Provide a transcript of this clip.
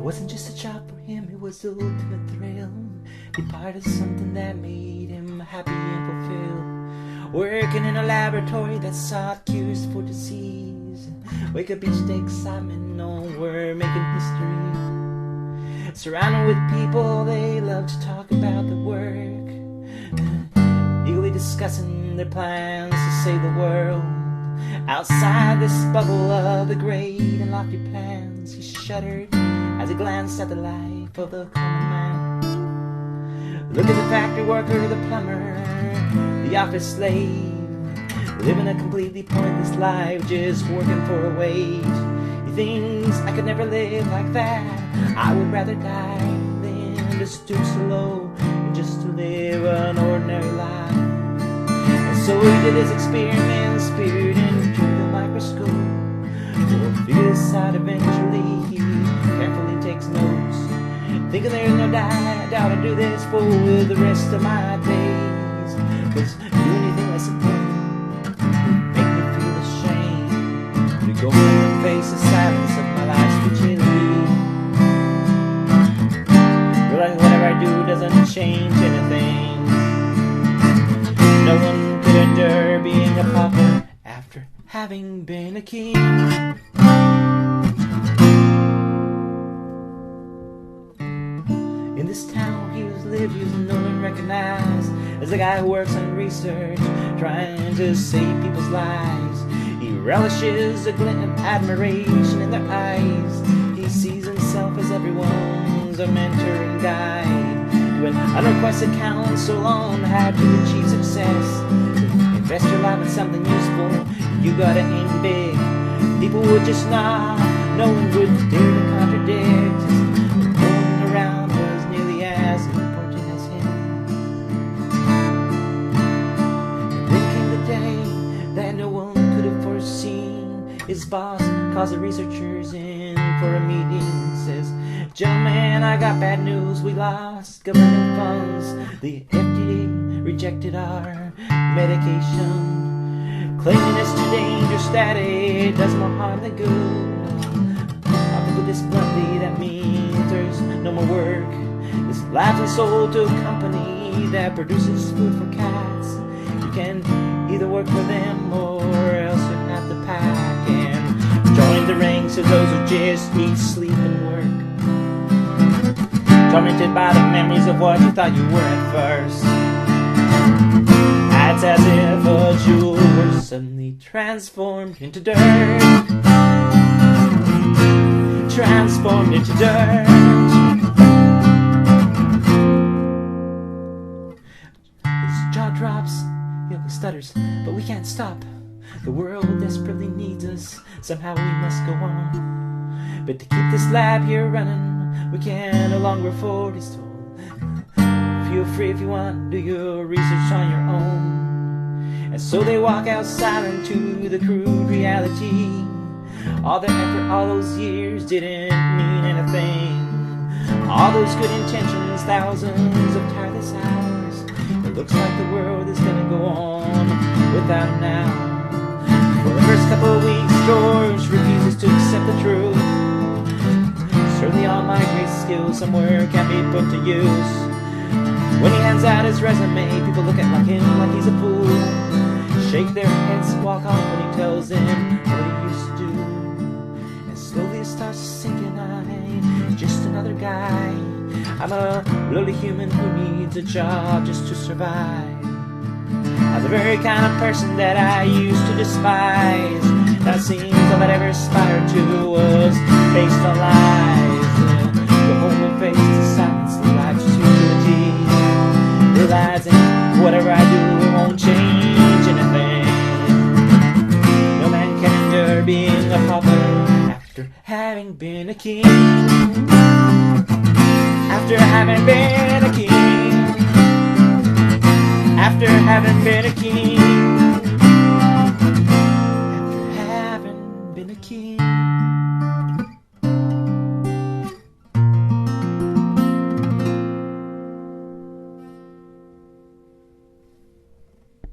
wasn't just a job for him, it was the ultimate thrill. Be part of something that made him happy and fulfilled. Working in a laboratory that sought cures for disease. Wake up each day excitement, knowing we're making history. Surrounded with people they love to talk about the work, eagerly discussing their plans to save the world. Outside this bubble of the great and lofty plans, he shuddered as he glanced at the life of the common man. Look at the factory worker, the plumber, the office slave, living a completely pointless life, just working for a wage. He thinks, I could never live like that. I would rather die than to stoop so low and just to live an ordinary life. And so he did his experiments, peered into the microscope. We'll figure this out eventually. He carefully takes notes, thinking there's no doubt I'll do this for the rest of my days. 'Cause do anything less important would make me feel ashamed to go home and face the silence of my life's fragility. Realize whatever I do doesn't change anything. No one could endure being a pauper after having been a king. In this town he was lived, he was known and recognized as the guy who works on research, trying to save people's lives. He relishes a glint of admiration in their eyes. He sees himself as everyone's a mentor and guide. When unrequested count so long how to achieve success. Invest your life in something useful, you gotta aim big. People would just nod, no one would dare to contradict. No one around was nearly as important as him. And then came the day that no one could have foreseen. His boss calls the researchers in for a meeting, says, "Gentlemen, I got bad news, we lost government funds. The FDA rejected our medication, claiming it's too dangerous that it does more harm than good. I'll put this bluntly, that means there's no more work. This life is sold to a company that produces food for cats. You can either work for them or else you have to pack and join the ranks of those who just eat, sleep, and work. Tormented by the memories of what you thought you were at first. It's as if a jewel were suddenly transformed into dirt. Transformed into dirt. His jaw drops, he stutters, but we can't stop. The world desperately needs us, somehow we must go on. But to keep this lab here running, we can no longer afford, he's told. Feel free if you want, do your research on your own. And so they walk out silent to the crude reality. All their effort, all those years didn't mean anything. All those good intentions, thousands of tireless hours. It looks like the world is gonna go on without him now. For the first couple of weeks, George refuses to accept the truth. Surely all my great skills somewhere can be put to use. When he hands out his resume, people look at him like he's a fool. Shake their heads, walk off when he tells them what he used to do. And slowly it starts sinking, I'm just another guy. I'm a lowly human who needs a job just to survive. I'm the very kind of person that I used to despise. That seems all that I ever aspired to was based on lies. The whole face to silence, the life's futility. Realizing whatever I do, it won't change anything. No man can endure being a pauper after having been a king. After having been a king. After having been a king.